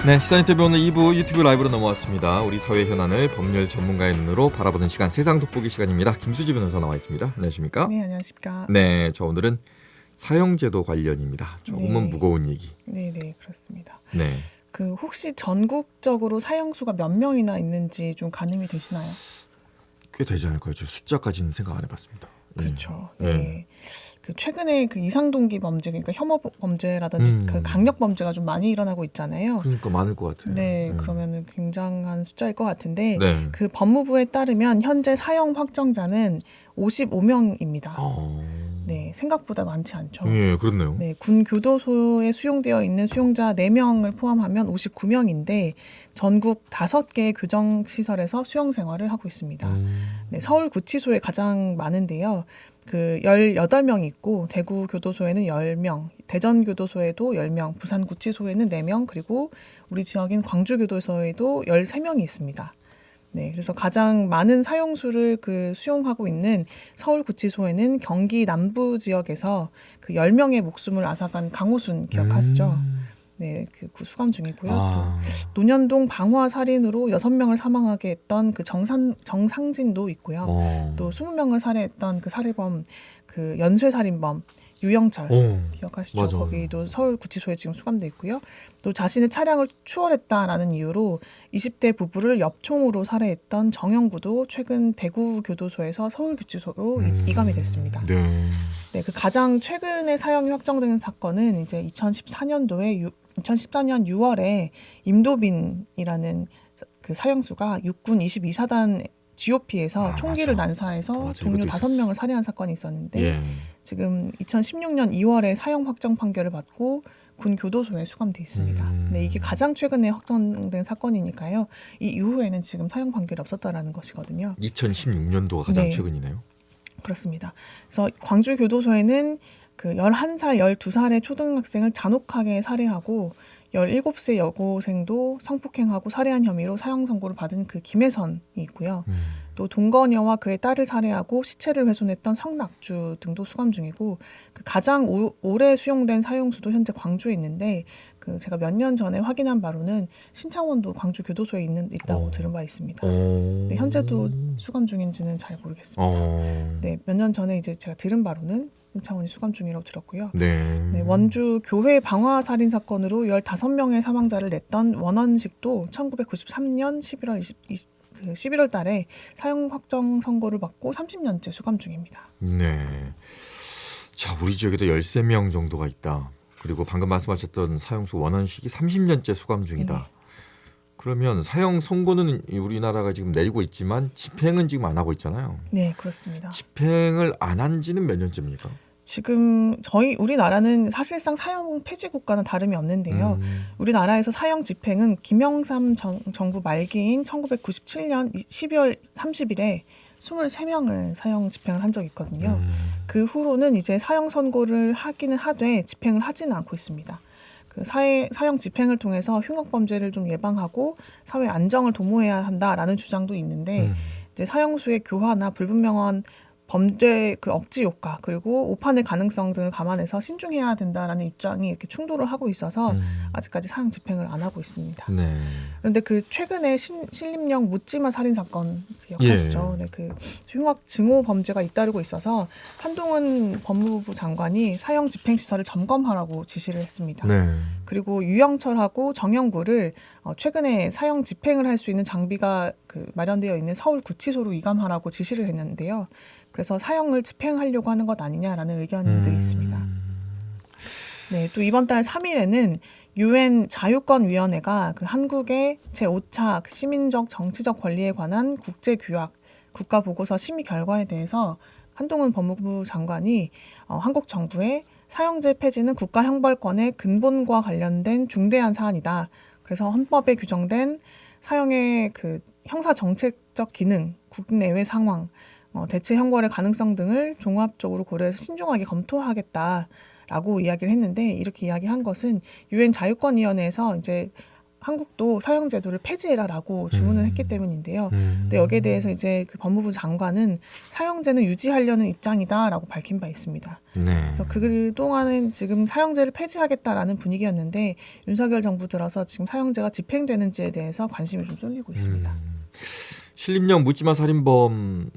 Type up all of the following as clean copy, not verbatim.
네, 시사인터뷰 오늘 2부 유튜브 라이브로 넘어왔습니다. 우리 사회 현안을 법률 전문가의 눈으로 바라보는 시간, 세상 돋보기 시간입니다. 김수지 변호사 나와 있습니다. 안녕하십니까? 네, 안녕하십니까? 네, 저 오늘은 사형제도 관련입니다. 조금은 네. 무거운 얘기. 네, 그렇습니다. 네, 그 혹시 전국적으로 사형수가 몇 명이나 있는지 좀 가늠이 되시나요? 꽤 되지 않을까요? 저 숫자까지는 생각 안 해봤습니다. 그렇죠. 네. 네. 그 최근에 그 이상동기 범죄, 그러니까 혐오 범죄라든지 그 강력 범죄가 좀 많이 일어나고 있잖아요. 그러니까 많을 것 같아요. 네, 그러면은 굉장한 숫자일 것 같은데 네. 그 법무부에 따르면 현재 사형 확정자는 55명입니다. 네, 생각보다 많지 않죠. 예, 그렇네요. 네, 군 교도소에 수용되어 있는 수용자 4명을 포함하면 59명인데 전국 5개의 교정 시설에서 수용 생활을 하고 있습니다. 네, 서울 구치소에 가장 많은데요. 그 18명이 있고 대구 교도소에는 10명, 대전 교도소에도 10명, 부산 구치소에는 4명, 그리고 우리 지역인 광주 교도소에도 13명이 있습니다. 네, 그래서 가장 많은 사형수를 그 수용하고 있는 서울 구치소에는 경기 남부 지역에서 그 10명의 목숨을 앗아간 강호순 기억하시죠? 네, 그 수감 중이고요. 또 논현동 방화 살인으로 6명을 사망하게 했던 그 정상진도 있고요. 또 20명을 살해했던 그 살해범, 그 연쇄 살인범 유영철 기억하시죠? 맞아. 거기도 서울 구치소에 지금 수감돼 있고요. 또 자신의 차량을 추월했다라는 이유로 20대 부부를 엽총으로 살해했던 정영구도 최근 대구 교도소에서 서울 구치소로 이감이 됐습니다. 네. 네, 그 가장 최근에 사형이 확정된 사건은 이제 2014년 6월에 임도빈이라는 그 사형수가 육군 22사단 GOP에서 총기를 난사해서 맞아, 동료 이것도 5명을 살해한 사건이 있었는데 예. 지금 2016년 2월에 사형 확정 판결을 받고 군 교도소에 수감돼 있습니다. 네, 이게 가장 최근에 확정된 사건이니까요. 이 이후에는 지금 사형 판결이 없었다라는 것이거든요. 2016년도가 가장 네. 최근이네요. 그렇습니다. 그래서 광주 교도소에는 그 11살, 12살의 초등학생을 잔혹하게 살해하고 17세 여고생도 성폭행하고 살해한 혐의로 사형 선고를 받은 그 김혜선이 있고요. 또 동거녀와 그의 딸을 살해하고 시체를 훼손했던 성낙주 등도 수감 중이고 그 가장 오래 수용된 사형수도 현재 광주에 있는데 그 제가 몇 년 전에 확인한 바로는 신창원도 광주 교도소에 있다고 들은 바 있습니다. 네, 현재도 수감 중인지는 잘 모르겠습니다. 네, 몇 년 전에 이제 제가 들은 바로는 신창원이 수감 중이라고 들었고요. 네. 원주 교회 방화 살인 사건으로 15명의 사망자를 냈던 원원식도 1993년 11월 달에 사형 확정 선고를 받고 30년째 수감 중입니다. 네. 자, 우리 지역에도 13명 정도가 있다. 그리고 방금 말씀하셨던 사형수 원원식이 30년째 수감 중이다. 네. 그러면 사형 선고는 우리나라가 지금 내리고 있지만 집행은 지금 안 하고 있잖아요. 네, 그렇습니다. 집행을 안 한 지는 몇 년째입니까? 지금 우리나라는 사실상 사형 폐지 국가는 다름이 없는데요. 우리나라에서 사형 집행은 김영삼 정부 말기인 1997년 12월 30일에 23명을 사형 집행을 한 적이 있거든요. 그 후로는 이제 사형 선고를 하기는 하되 집행을 하지는 않고 있습니다. 그 사형 집행을 통해서 흉악 범죄를 좀 예방하고 사회 안정을 도모해야 한다라는 주장도 있는데 이제 사형수의 교화나 불분명한 범죄 그 억지 효과 그리고 오판의 가능성 등을 감안해서 신중해야 된다라는 입장이 이렇게 충돌을 하고 있어서 아직까지 사형 집행을 안 하고 있습니다. 네. 그런데 그 최근에 신림역 묻지마 살인 사건 기억하시죠? 네, 그 흉악 증오 범죄가 잇따르고 있어서 한동훈 법무부 장관이 사형 집행 시설을 점검하라고 지시를 했습니다. 네. 그리고 유영철하고 정영구를 최근에 사형 집행을 할 수 있는 장비가 그 마련되어 있는 서울 구치소로 이감하라고 지시를 했는데요. 그래서 사형을 집행하려고 하는 것 아니냐라는 의견들이 있습니다. 네, 또 이번 달 3일에는 UN 자유권위원회가 그 한국의 제5차 시민적 정치적 권리에 관한 국제규약 국가보고서 심의 결과에 대해서 한동훈 법무부 장관이 한국 정부에 사형제 폐지는 국가형벌권의 근본과 관련된 중대한 사안이다. 그래서 헌법에 규정된 사형의 그 형사 정책적 기능, 국내외 상황, 대체 형벌의 가능성 등을 종합적으로 고려해서 신중하게 검토하겠다라고 이야기를 했는데 이렇게 이야기한 것은 유엔 자유권위원회에서 이제 한국도 사형제도를 폐지해라라고 주문을 했기 때문인데요. 근데 여기에 대해서 이제 그 법무부 장관은 사형제는 유지하려는 입장이다라고 밝힌 바 있습니다. 네. 그래서 그동안은 지금 사형제를 폐지하겠다라는 분위기였는데 윤석열 정부 들어서 지금 사형제가 집행되는지에 대해서 관심이 좀 쏠리고 있습니다. 신림역 묻지마 살인범이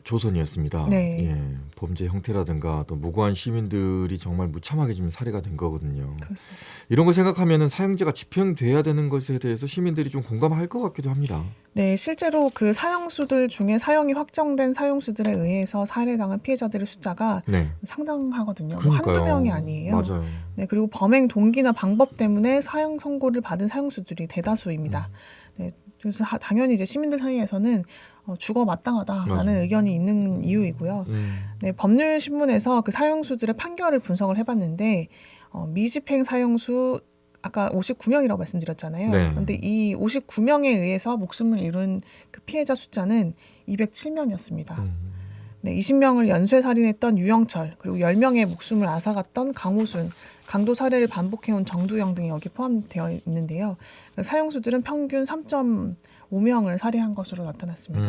조선이었습니다. 네. 예, 범죄 형태라든가 또 무고한 시민들이 정말 무참하게 지금 살해가 된 거거든요. 그렇습니다. 이런 걸 생각하면은 사형제가 집행돼야 되는 것에 대해서 시민들이 좀 공감할 것 같기도 합니다. 네, 실제로 그 사형수들 중에 사형이 확정된 사형수들에 의해서 살해당한 피해자들의 숫자가 네. 상당하거든요. 뭐 그러니까요. 한두 명이 아니에요. 맞아요. 네, 그리고 범행 동기나 방법 때문에 사형 선고를 받은 사형수들이 대다수입니다. 네, 그래서 당연히 이제 시민들 사이에서는 죽어 마땅하다라는 맞아요. 의견이 있는 이유이고요. 네, 법률신문에서 그 사형수들의 판결을 분석을 해봤는데 미집행 사형수 아까 59명이라고 말씀드렸잖아요. 네. 그런데 이 59명에 의해서 목숨을 잃은 그 피해자 숫자는 207명이었습니다. 네, 20명을 연쇄 살인했던 유영철, 그리고 10명의 목숨을 앗아갔던 강호순, 강도 살해를 반복해온 정두영 등이 여기 포함되어 있는데요. 사형수들은 평균 3.5명을 살해한 것으로 나타났습니다.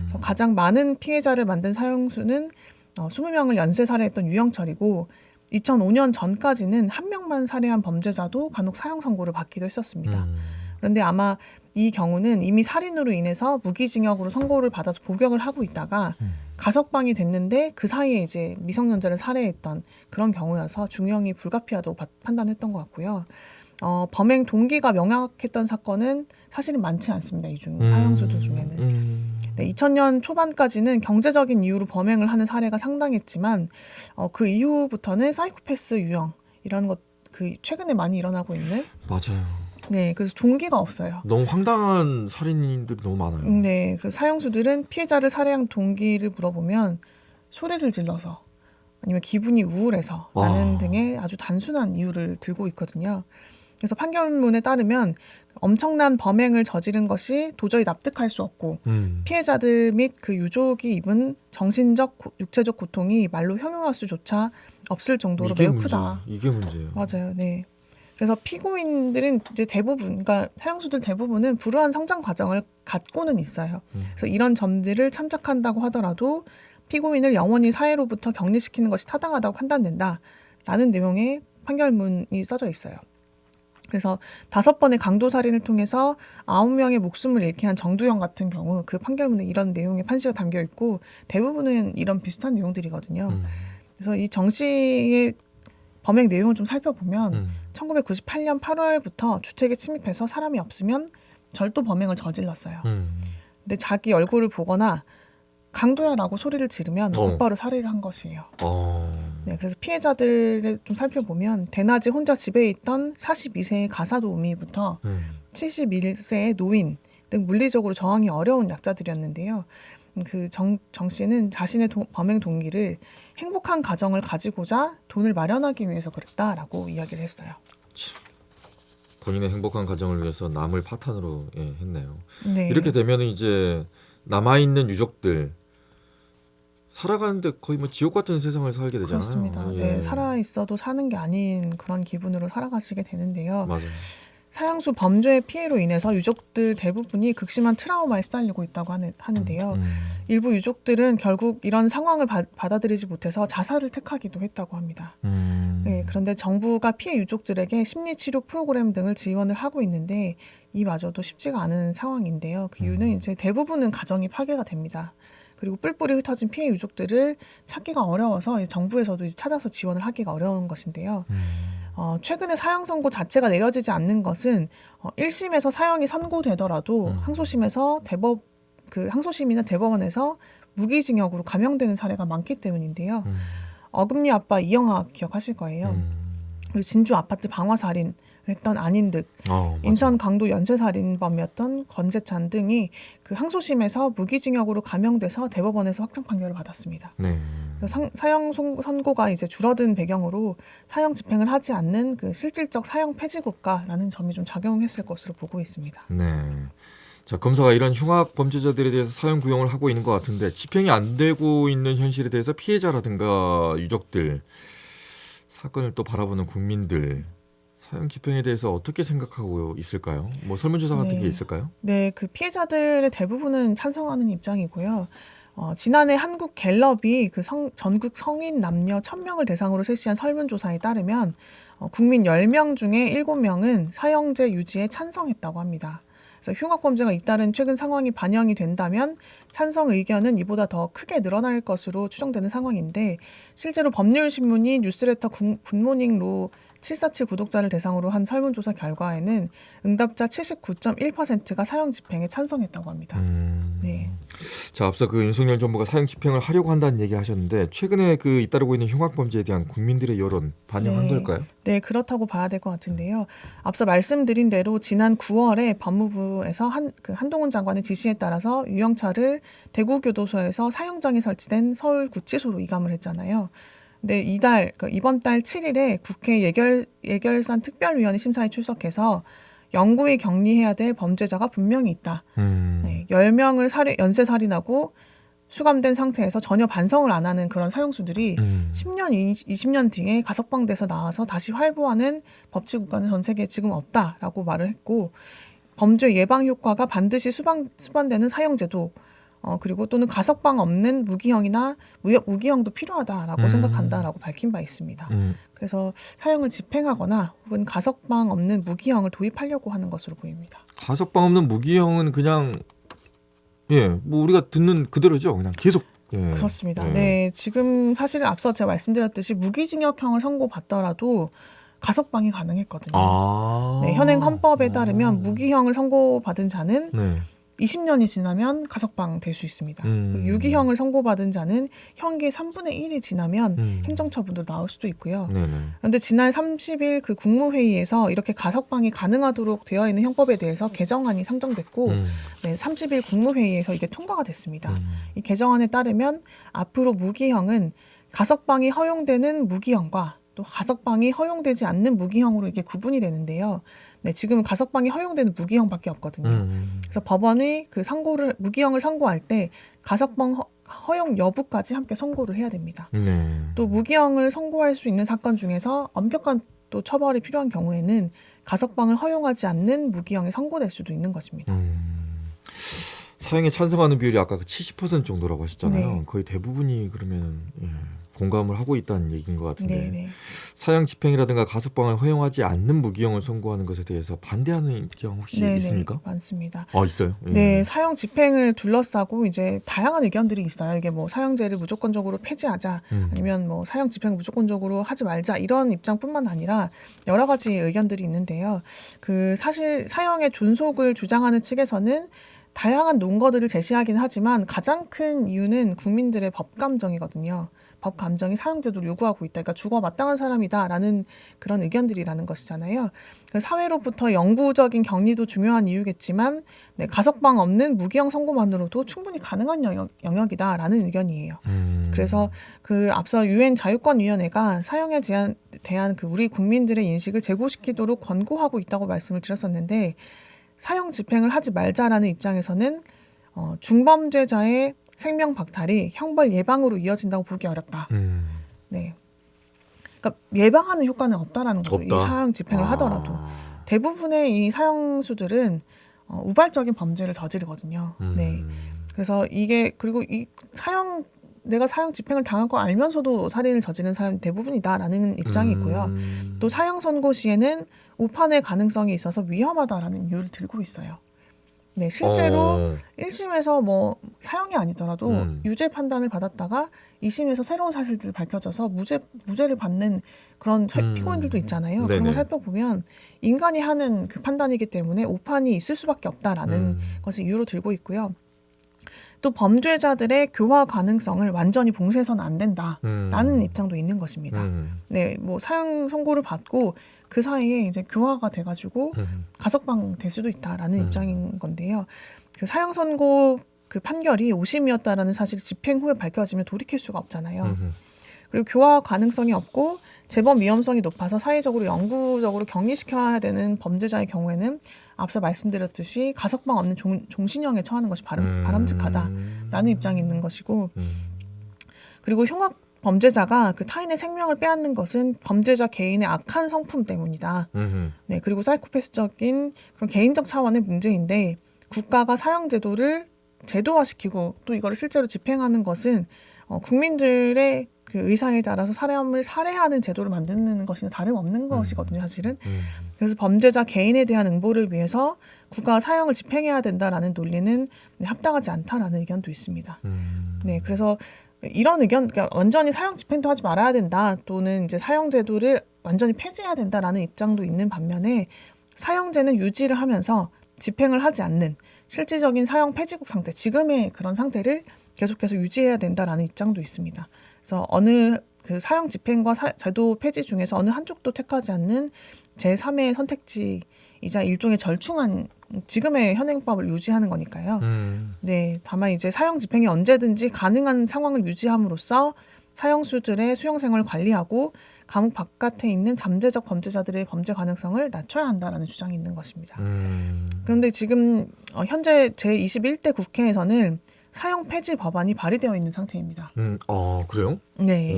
그래서 가장 많은 피해자를 만든 사형수는 20명을 연쇄 살해했던 유영철이고 2005년 전까지는 한 명만 살해한 범죄자도 간혹 사형 선고를 받기도 했었습니다. 그런데 아마 이 경우는 이미 살인으로 인해서 무기징역으로 선고를 받아서 복역을 하고 있다가 가석방이 됐는데 그 사이에 이제 미성년자를 살해했던 그런 경우여서 중형이 불가피하다고 판단했던 것 같고요. 범행 동기가 명확했던 사건은 사실은 많지 않습니다. 이 중 사형수들 중에는. 네, 2000년 초반까지는 경제적인 이유로 범행을 하는 사례가 상당했지만 그 이후부터는 사이코패스 유형 이런 것 그 최근에 많이 일어나고 있는. 맞아요. 네, 그래서 동기가 없어요. 너무 황당한 살인들이 너무 많아요. 네, 그래서 사형수들은 피해자를 살해한 동기를 물어보면 소리를 질러서 아니면 기분이 우울해서 라는 등의 아주 단순한 이유를 들고 있거든요. 그래서 판결문에 따르면 엄청난 범행을 저지른 것이 도저히 납득할 수 없고 피해자들 및 그 유족이 입은 정신적, 육체적 고통이 말로 형용할 수조차 없을 정도로 매우 크다. 이게 문제예요. 맞아요. 네. 그래서 피고인들은 이제 대부분, 그러니까 사형수들 대부분은 불우한 성장 과정을 갖고는 있어요. 그래서 이런 점들을 참작한다고 하더라도 피고인을 영원히 사회로부터 격리시키는 것이 타당하다고 판단된다라는 내용의 판결문이 써져 있어요. 그래서 5번의 강도 살인을 통해서 9명의 목숨을 잃게 한 정두영 같은 경우 그 판결문에 이런 내용의 판시가 담겨 있고 대부분은 이런 비슷한 내용들이거든요. 그래서 이 정 씨의 범행 내용을 좀 살펴보면 1998년 8월부터 주택에 침입해서 사람이 없으면 절도 범행을 저질렀어요. 근데 자기 얼굴을 보거나 강도야라고 소리를 지르면 곧바로 살해를 한 것이에요. 네, 그래서 피해자들을 좀 살펴보면 대낮에 혼자 집에 있던 42세의 가사도우미부터 71세의 노인 등 물리적으로 저항이 어려운 약자들이었는데요. 그 정 씨는 자신의 범행 동기를 행복한 가정을 가지고자 돈을 마련하기 위해서 그랬다라고 이야기를 했어요. 본인의 행복한 가정을 위해서 남을 파탄으로 했네요. 네. 이렇게 되면 이제 남아있는 유족들 살아가는데 거의 뭐 지옥 같은 세상을 살게 되잖아요. 그렇습니다. 네, 살아 있어도 사는 게 아닌 그런 기분으로 살아가시게 되는데요. 맞아요. 사형수 범죄의 피해로 인해서 유족들 대부분이 극심한 트라우마에 시달리고 있다고 하는데요. 일부 유족들은 결국 이런 상황을 받아들이지 못해서 자살을 택하기도 했다고 합니다. 네, 그런데 정부가 피해 유족들에게 심리치료 프로그램 등을 지원을 하고 있는데 이마저도 쉽지가 않은 상황인데요. 그 이유는 이제 대부분은 가정이 파괴가 됩니다. 그리고 뿔뿔이 흩어진 피해 유족들을 찾기가 어려워서 정부에서도 이제 찾아서 지원을 하기가 어려운 것인데요. 최근에 사형 선고 자체가 내려지지 않는 것은 1심에서 사형이 선고되더라도 항소심에서 항소심이나 대법원에서 무기징역으로 감형되는 사례가 많기 때문인데요. 어금니 아빠 이영하 기억하실 거예요. 그리고 진주 아파트 방화살인 했던 안인득, 인천 강도 연쇄살인범이었던 권재찬 등이 그 항소심에서 무기징역으로 감형돼서 대법원에서 확정 판결을 받았습니다. 네. 사형 선고가 이제 줄어든 배경으로 사형 집행을 하지 않는 그 실질적 사형 폐지 국가라는 점이 좀 작용했을 것으로 보고 있습니다. 네. 자, 검사가 이런 흉악 범죄자들에 대해서 사형 구형을 하고 있는 것 같은데 집행이 안 되고 있는 현실에 대해서 피해자라든가 유족들, 사건을 또 바라보는 국민들 사형 집행에 대해서 어떻게 생각하고 있을까요? 뭐 설문조사 같은 게 있을까요? 네, 그 피해자들의 대부분은 찬성하는 입장이고요. 지난해 한국 갤럽이 그 전국 성인 남녀 1,000명을 대상으로 실시한 설문조사에 따르면 국민 10명 중에 7명은 사형제 유지에 찬성했다고 합니다. 그래서 흉악범죄가 잇따른 최근 상황이 반영이 된다면 찬성 의견은 이보다 더 크게 늘어날 것으로 추정되는 상황인데 실제로 법률신문이 뉴스레터 굿모닝로 747 구독자를 대상으로 한 설문조사 결과에는 응답자 79.1%가 사형 집행에 찬성했다고 합니다. 네. 자, 앞서 그 윤석열 정부가 사형 집행을 하려고 한다는 얘기를 하셨는데 최근에 그 잇따르고 있는 흉악범죄에 대한 국민들의 여론 반영한 걸까요? 네, 그렇다고 봐야 될 것 같은데요. 앞서 말씀드린 대로 지난 9월에 법무부에서 한동훈 장관의 지시에 따라서 유영철을 대구교도소에서 사형장에 설치된 서울구치소로 이감을 했잖아요. 근데 이번 달 7일에 국회 예결산 특별위원회 심사에 출석해서 영구히 격리해야 될 범죄자가 분명히 있다. 네, 10명을 연쇄살인하고 수감된 상태에서 전혀 반성을 안 하는 그런 사형수들이 10년, 20년 뒤에 가석방돼서 나와서 다시 활보하는 법치 국가는 전 세계에 지금 없다라고 말을 했고 범죄 예방 효과가 반드시 수반되는 사형제도 그리고 또는 가석방 없는 무기형이나 무기형도 필요하다라고 생각한다라고 밝힌 바 있습니다. 그래서 사형을 집행하거나 혹은 가석방 없는 무기형을 도입하려고 하는 것으로 보입니다. 가석방 없는 무기형은 그냥 뭐 우리가 듣는 그대로죠. 그냥 계속. 그렇습니다. 네, 지금 사실 앞서 제가 말씀드렸듯이 무기징역형을 선고받더라도 가석방이 가능했거든요. 네, 현행 헌법에 따르면 무기형을 선고받은 자는 20년이 지나면 가석방 될 수 있습니다. 유기형을 선고받은 자는 형기의 3분의 1이 지나면 행정처분도 나올 수도 있고요. 그런데 지난 30일 그 국무회의에서 이렇게 가석방이 가능하도록 되어 있는 형법에 대해서 개정안이 상정됐고 30일 국무회의에서 이게 통과가 됐습니다. 이 개정안에 따르면 앞으로 무기형은 가석방이 허용되는 무기형과 또 가석방이 허용되지 않는 무기형으로 이게 구분이 되는데요. 네, 지금은 가석방이 허용되는 무기형밖에 없거든요. 그래서 법원이 그 무기형을 선고할 때 가석방 허용 여부까지 함께 선고를 해야 됩니다. 또 무기형을 선고할 수 있는 사건 중에서 엄격한 또 처벌이 필요한 경우에는 가석방을 허용하지 않는 무기형이 선고될 수도 있는 것입니다. 사형에 찬성하는 비율이 아까 그 70% 정도라고 하셨잖아요. 거의 대부분이 그러면 공감을 하고 있다는 얘기인 것 같은데 사형 집행이라든가 가석방을 허용하지 않는 무기형을 선고하는 것에 대해서 반대하는 입장 혹시 있습니까? 많습니다. 있어요? 네, 사형 집행을 둘러싸고 이제 다양한 의견들이 있어요. 이게 뭐 사형제를 무조건적으로 폐지하자 아니면 뭐 사형 집행을 무조건적으로 하지 말자 이런 입장뿐만 아니라 여러 가지 의견들이 있는데요. 그 사실 사형의 존속을 주장하는 측에서는 다양한 논거들을 제시하긴 하지만 가장 큰 이유는 국민들의 법 감정이거든요. 법 감정이 사형제도를 요구하고 있다. 그러니까 죽어 마땅한 사람이다라는 그런 의견들이라는 것이잖아요. 사회로부터 영구적인 격리도 중요한 이유겠지만 가석방 없는 무기형 선고만으로도 충분히 가능한 영역이다라는 의견이에요. 그래서 그 앞서 유엔 자유권위원회가 사형에 대한 그 우리 국민들의 인식을 제고시키도록 권고하고 있다고 말씀을 드렸었는데 사형 집행을 하지 말자라는 입장에서는 중범죄자의 생명 박탈이 형벌 예방으로 이어진다고 보기 어렵다. 네, 그러니까 예방하는 효과는 없다라는 거죠. 이 사형 집행을 하더라도 대부분의 이 사형수들은 우발적인 범죄를 저지르거든요. 네, 그래서 그리고 내가 사형 집행을 당할 거 알면서도 살인을 저지르는 사람이 대부분이다라는 입장이 있고요. 또 사형 선고 시에는 오판의 가능성이 있어서 위험하다라는 이유를 들고 있어요. 네, 실제로 1심에서 뭐 사형이 아니더라도 유죄 판단을 받았다가 2심에서 새로운 사실들이 밝혀져서 무죄를 받는 그런 피고인들도 있잖아요. 그런 걸 살펴보면 인간이 하는 그 판단이기 때문에 오판이 있을 수밖에 없다라는 것을 이유로 들고 있고요. 또 범죄자들의 교화 가능성을 완전히 봉쇄해서는 안 된다라는 입장도 있는 것입니다. 네, 뭐 사형 선고를 받고 그 사이에 이제 교화가 돼가지고 가석방 될 수도 있다라는 입장인 건데요. 그 사형 선고 그 판결이 오심이었다라는 사실이 집행 후에 밝혀지면 돌이킬 수가 없잖아요. 그리고 교화 가능성이 없고 재범 위험성이 높아서 사회적으로 영구적으로 격리시켜야 되는 범죄자의 경우에는 앞서 말씀드렸듯이 가석방 없는 종신형에 처하는 것이 바람직하다라는 입장이 있는 것이고 그리고 범죄자가 그 타인의 생명을 빼앗는 것은 범죄자 개인의 악한 성품 때문이다. 네, 그리고 사이코패스적인 그런 개인적 차원의 문제인데 국가가 사형 제도를 제도화시키고 또 이거를 실제로 집행하는 것은 국민들의 그 의사에 따라서 사람을 살해하는 제도를 만드는 것이나 다름없는 것이거든요, 사실은. 그래서 범죄자 개인에 대한 응보를 위해서 국가가 사형을 집행해야 된다라는 논리는 합당하지 않다라는 의견도 있습니다. 네, 그래서 이런 의견, 그러니까 완전히 사형 집행도 하지 말아야 된다, 또는 이제 사형 제도를 완전히 폐지해야 된다라는 입장도 있는 반면에 사형제는 유지를 하면서 집행을 하지 않는 실질적인 사형 폐지국 상태, 지금의 그런 상태를 계속해서 유지해야 된다라는 입장도 있습니다. 그래서 어느 그 사형 집행과 제도 폐지 중에서 어느 한쪽도 택하지 않는 제3의 선택지이자 일종의 절충안, 지금의 현행법을 유지하는 거니까요. 네, 다만 이제 사형 집행이 언제든지 가능한 상황을 유지함으로써 사형수들의 수용 생활을 관리하고 감옥 바깥에 있는 잠재적 범죄자들의 범죄 가능성을 낮춰야 한다라는 주장이 있는 것입니다. 그런데 지금 현재 제21대 국회에서는 사형 폐지 법안이 발의되어 있는 상태입니다. 그래요? 네,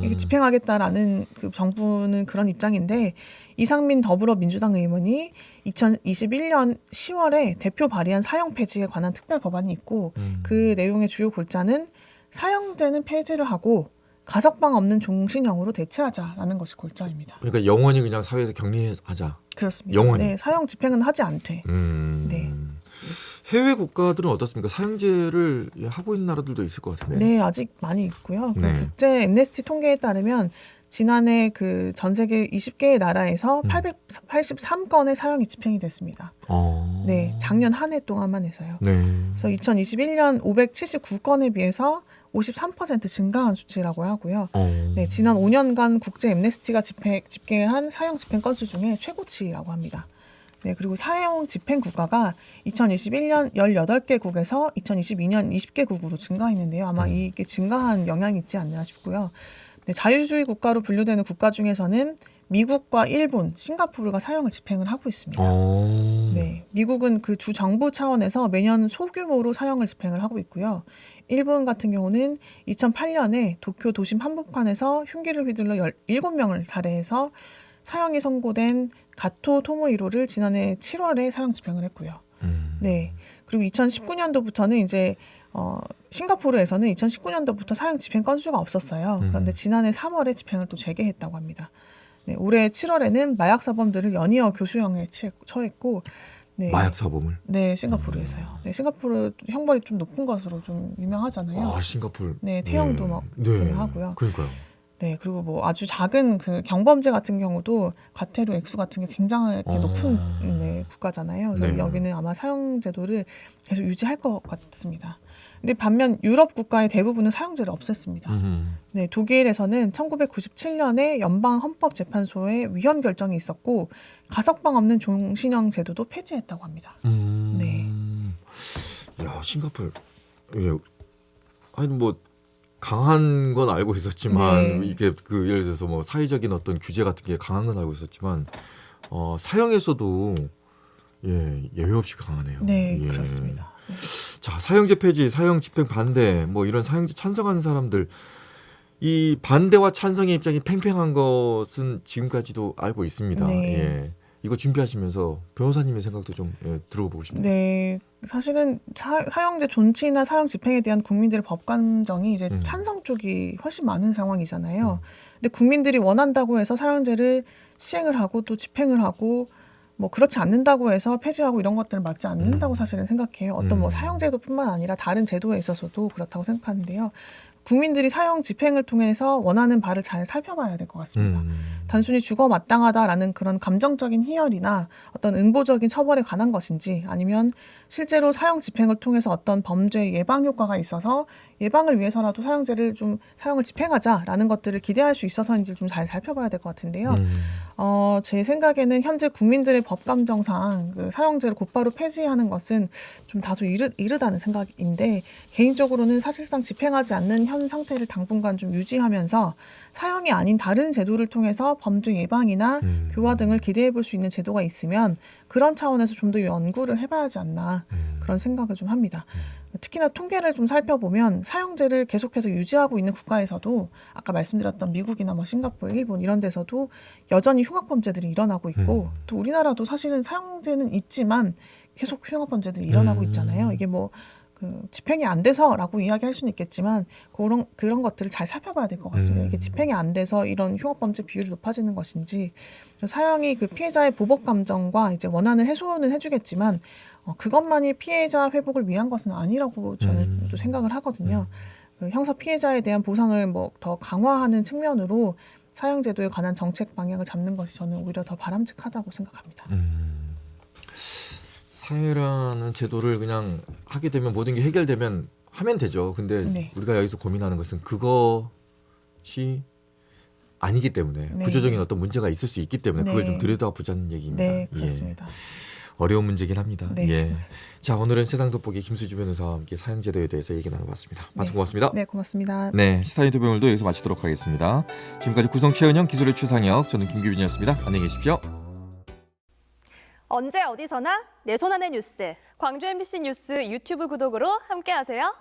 이게 집행하겠다라는 그 정부는 그런 입장인데 이상민 더불어민주당 의원이 2021년 10월에 대표 발의한 사형 폐지에 관한 특별 법안이 있고 그 내용의 주요 골자는 사형제는 폐지를 하고 가석방 없는 종신형으로 대체하자라는 것이 골자입니다. 그러니까 영원히 그냥 사회에서 격리하자. 그렇습니다. 영원히. 네, 사형 집행은 하지 않되. 네. 해외 국가들은 어떻습니까? 사형제를 하고 있는 나라들도 있을 것 같은데. 네, 아직 많이 있고요. 네. 국제 엠네스티 통계에 따르면 지난해 그 전 세계 20개의 나라에서 883건의 사형이 집행이 됐습니다. 네, 작년 한 해 동안만 해서요. 네. 그래서 2021년 579건에 비해서 53% 증가한 수치라고 하고요. 네, 지난 5년간 국제 엠네스티가 집계한 사형 집행 건수 중에 최고치라고 합니다. 네, 그리고 사형 집행 국가가 2021년 18개국에서 2022년 20개국으로 증가했는데요. 아마 이게 증가한 영향이 있지 않나 싶고요. 네, 자유주의 국가로 분류되는 국가 중에서는 미국과 일본, 싱가포르가 사형을 집행을 하고 있습니다. 네, 미국은 그 주 정부 차원에서 매년 소규모로 사형을 집행을 하고 있고요. 일본 같은 경우는 2008년에 도쿄 도심 한복판에서 흉기를 휘둘러 17명을 살해해서 사형이 선고된 가토 토모히로를 지난해 7월에 사형 집행을 했고요. 네, 그리고 2019년도부터는 이제 싱가포르에서는 2019년도부터 사형 집행 건수가 없었어요. 그런데 지난해 3월에 집행을 또 재개했다고 합니다. 네, 올해 7월에는 마약 사범들을 연이어 교수형에 처했고, 네, 마약 사범을? 네, 싱가포르에서요. 네, 싱가포르 형벌이 좀 높은 것으로 좀 유명하잖아요. 싱가포르. 네, 태형도 막 하고요. 그러니까요. 네, 그리고 뭐 아주 작은 그 경범죄 같은 경우도 과태료 액수 같은 게 굉장히 높은 국가잖아요. 그래서 여기는 아마 사형 제도를 계속 유지할 것 같습니다. 근데 반면 유럽 국가의 대부분은 사형제를 없앴습니다. 네, 독일에서는 1997년에 연방헌법재판소의 위헌 결정이 있었고 가석방 없는 종신형 제도도 폐지했다고 합니다. 네. 야, 싱가포르. 예. 아니 뭐 강한 건 알고 있었지만 이게 그 예를 들어서 뭐 사회적인 어떤 규제 같은 게 강한 건 알고 있었지만 사형에서도 예외 없이 강하네요. 네, 그렇습니다. 네. 자, 사형제 폐지, 사형 집행 반대, 뭐 이런 사형제 찬성하는 사람들, 이 반대와 찬성의 입장이 팽팽한 것은 지금까지도 알고 있습니다. 네. 예. 이거 준비하시면서 변호사님의 생각도 좀 들어보고 싶네요. 네, 사실은 사형제 존치나 사형 집행에 대한 국민들의 법 감정이 이제 찬성 쪽이 훨씬 많은 상황이잖아요. 근데 국민들이 원한다고 해서 사형제를 시행을 하고 또 집행을 하고 뭐 그렇지 않는다고 해서 폐지하고 이런 것들은 맞지 않는다고 사실은 생각해요. 어떤 뭐 사형제도뿐만 아니라 다른 제도에 있어서도 그렇다고 생각하는데요. 국민들이 사형 집행을 통해서 원하는 바를 잘 살펴봐야 될 것 같습니다. 단순히 죽어 마땅하다라는 그런 감정적인 희열이나 어떤 응보적인 처벌에 관한 것인지 아니면 실제로 사형 집행을 통해서 어떤 범죄 예방 효과가 있어서 예방을 위해서라도 사형제를 좀 사형을 집행하자라는 것들을 기대할 수 있어서인지 좀 잘 살펴봐야 될 것 같은데요. 제 생각에는 현재 국민들의 법 감정상 그 사형제를 곧바로 폐지하는 것은 좀 다소 이르다는 생각인데 개인적으로는 사실상 집행하지 않는 현 상태를 당분간 좀 유지하면서 사형이 아닌 다른 제도를 통해서 범죄 예방이나 교화 등을 기대해 볼 수 있는 제도가 있으면 그런 차원에서 좀 더 연구를 해봐야 하지 않나 그런 생각을 좀 합니다. 특히나 통계를 좀 살펴보면 사형제를 계속해서 유지하고 있는 국가에서도 아까 말씀드렸던 미국이나 뭐 싱가포르, 일본 이런 데서도 여전히 흉악범죄들이 일어나고 있고 또 우리나라도 사실은 사형제는 있지만 계속 흉악범죄들이 일어나고 있잖아요. 이게 뭐 그 집행이 안 돼서라고 이야기할 수는 있겠지만 그런 것들을 잘 살펴봐야 될 것 같습니다. 이게 집행이 안 돼서 이런 흉악범죄 비율이 높아지는 것인지 사형이 그 피해자의 보복 감정과 이제 원한을 해소는 해주겠지만 그것만이 피해자 회복을 위한 것은 아니라고 저는 또 생각을 하거든요. 그 형사 피해자에 대한 보상을 뭐 더 강화하는 측면으로 사형제도에 관한 정책 방향을 잡는 것이 저는 오히려 더 바람직하다고 생각합니다. 사형이라는 제도를 그냥 하게 되면 모든 게 해결되면 하면 되죠. 근데 네. 우리가 여기서 고민하는 것은 그것이 아니기 때문에 네. 구조적인 어떤 문제가 있을 수 있기 때문에 그걸 네. 좀 들여다보자는 얘기입니다. 네, 그렇습니다. 어려운 문제긴 합니다. 네, 예. 맞습니다. 자, 오늘은 세상 돋보기 김수지 변호사와 함께 사형제도에 대해서 얘기 나눠봤습니다. 말씀 고맙습니다. 네, 고맙습니다. 네, 시사 인터뷰 오늘도 여기서 마치도록 하겠습니다. 지금까지 구성 최은영, 기술의 최상혁, 저는 김규빈이었습니다. 안녕히 계십시오. 언제 어디서나 내 손 안의 뉴스. 광주 MBC 뉴스 유튜브 구독으로 함께하세요.